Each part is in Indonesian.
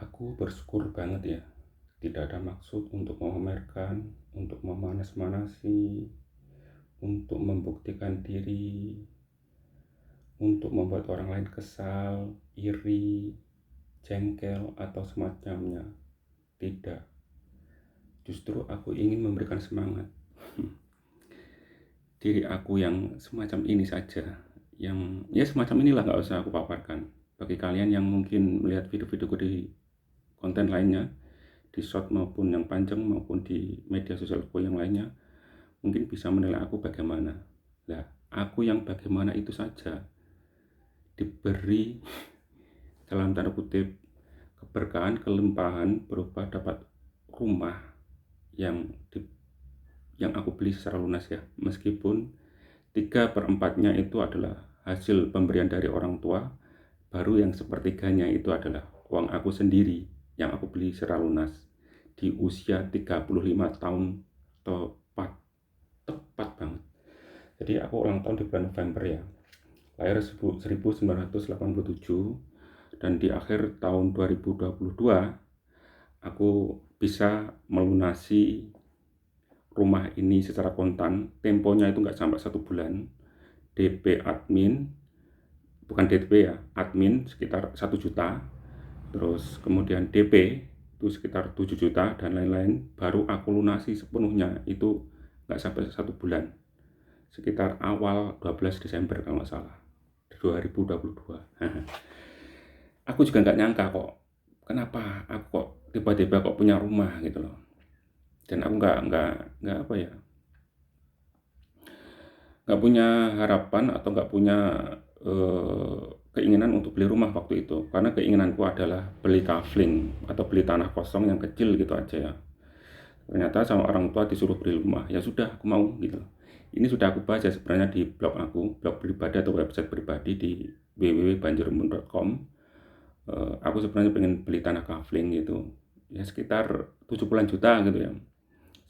Aku bersyukur banget ya, tidak ada maksud untuk memamerkan, untuk memanas-manasi, untuk membuktikan diri, untuk membuat orang lain kesal, iri, jengkel, atau semacamnya. Tidak, justru aku ingin memberikan semangat. Diri aku yang semacam ini saja, yang ya semacam inilah, nggak usah aku paparkan. Bagi kalian yang mungkin melihat video-videoku di konten lainnya, di short maupun yang panjang maupun di media sosialku yang lainnya, mungkin bisa menilai aku bagaimana. Nah, aku yang bagaimana itu saja diberi dalam tanda kutip keberkahan, kelimpahan berupa dapat rumah yang yang aku beli secara lunas ya, meskipun 3/4-nya itu adalah hasil pemberian dari orang tua, baru yang sepertiganya itu adalah uang aku sendiri yang aku beli secara lunas di usia 35 tahun tepat. Tepat banget. Jadi aku ulang tahun di bulan November ya. Lahir 1987, dan di akhir tahun 2022 aku bisa melunasi rumah ini secara kontan. Temponya itu nggak sampai 1 bulan. DP admin, bukan DP ya, admin sekitar 1 juta, terus kemudian DP itu sekitar 7 juta dan lain-lain, baru aku lunasi sepenuhnya itu nggak sampai 1 bulan, sekitar awal 12 Desember kalau nggak salah 2022. Aku juga nggak nyangka kok, kenapa aku kok tiba-tiba kok punya rumah gitu loh. Dan aku nggak apa ya, nggak punya harapan atau nggak punya keinginan untuk beli rumah waktu itu, karena keinginanku adalah beli kafling atau beli tanah kosong yang kecil gitu aja ya. Ternyata sama orang tua disuruh beli rumah, ya sudah aku mau gitu. Ini sudah aku baca sebenarnya di blog aku, blog pribadi atau website pribadi di www.banjarembon.com. Aku sebenarnya pengen beli tanah kafling gitu, ya sekitar 70-an juta gitu ya.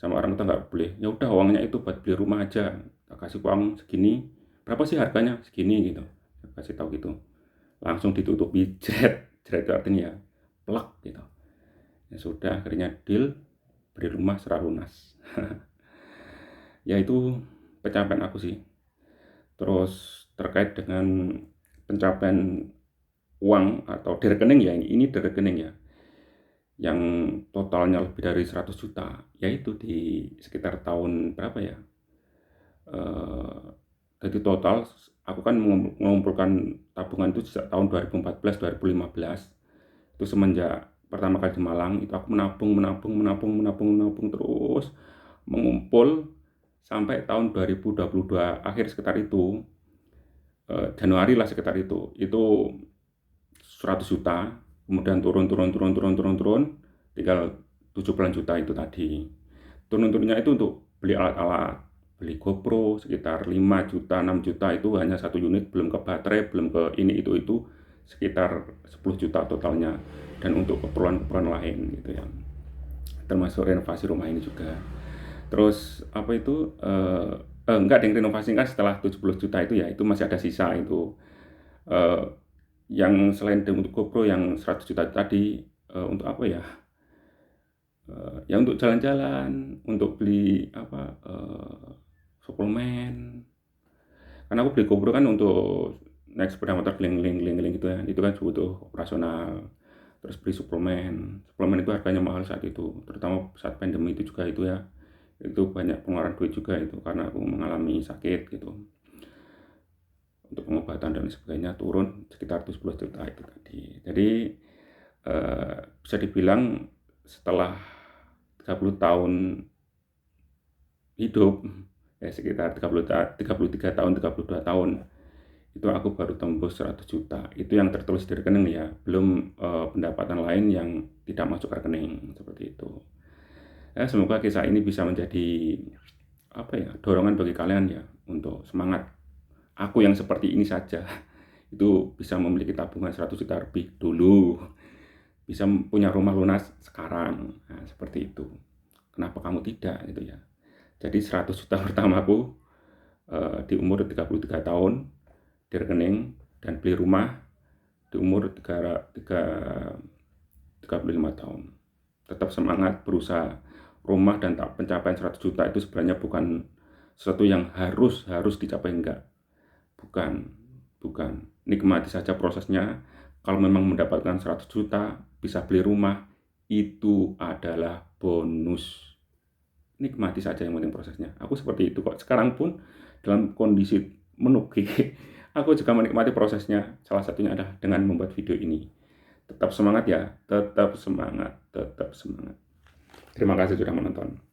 Sama orang tua nggak boleh, ya udah uangnya itu buat beli rumah aja, tak kasih uang segini, berapa sih harganya, segini gitu, kasih tahu gitu, langsung ditutupi jret jret itu artinya ya plak gitu. Ya sudah, akhirnya deal beli rumah secara lunas. Ya itu pencapaian aku sih. Terus terkait dengan pencapaian uang atau di rekening ya, ini di rekening ya, yang totalnya lebih dari 100 juta, yaitu di sekitar tahun berapa ya, jadi total aku kan mengumpulkan tabungan itu sejak tahun 2014 2015. Itu semenjak pertama kali di Malang itu aku menabung terus mengumpul sampai tahun 2022 akhir, sekitar itu Januari lah, sekitar itu 100 juta, kemudian turun, tinggal 70-an juta itu tadi. Turun-turunnya itu untuk beli alat-alat, beli GoPro sekitar 5 juta, 6 juta, itu hanya 1 unit, belum ke baterai, belum ke ini itu sekitar 10 juta totalnya, dan untuk keperluan-keperluan lain gitu ya, termasuk renovasi rumah ini juga. Terus apa itu enggak, yang renovasi kan setelah 70 juta itu ya, itu masih ada sisa itu. Eh, yang selain untuk GoPro yang 100 juta tadi, untuk apa ya? Ya untuk jalan-jalan, untuk beli apa, suplemen. Karena aku beli GoPro kan untuk naik sepeda motor keliling-keliling gitu ya. Itu kan butuh operasional. Terus beli suplemen. Suplemen itu harganya mahal saat itu, terutama saat pandemi itu juga itu ya. Itu banyak pengeluaran duit juga itu, karena aku mengalami sakit gitu. Untuk pengobatan dan sebagainya turun sekitar 70 juta itu tadi. Jadi bisa dibilang setelah 30 tahun hidup, ya sekitar 33 tahun, 32 tahun, itu aku baru tembus 100 juta. Itu yang tertulis di rekening ya, belum pendapatan lain yang tidak masuk ke rekening, seperti itu. Ya, semoga kisah ini bisa menjadi apa ya, dorongan bagi kalian ya, untuk semangat. Aku yang seperti ini saja itu bisa memiliki tabungan 100 juta lebih dulu, bisa punya rumah lunas sekarang. Nah, seperti itu. Kenapa kamu tidak gitu ya. Jadi 100 juta pertamaku di umur 33 tahun di rekening, dan beli rumah di umur 3, 35 tahun. Tetap semangat berusaha. Rumah dan pencapaian 100 juta itu sebenarnya bukan sesuatu yang harus dicapai, enggak. Bukan. Nikmati saja prosesnya. Kalau memang mendapatkan 100 juta, bisa beli rumah, itu adalah bonus. Nikmati saja, yang penting prosesnya. Aku seperti itu kok. Sekarang pun dalam kondisi menugih, aku juga menikmati prosesnya. Salah satunya adalah dengan membuat video ini. Tetap semangat ya, tetap semangat. Terima kasih sudah menonton.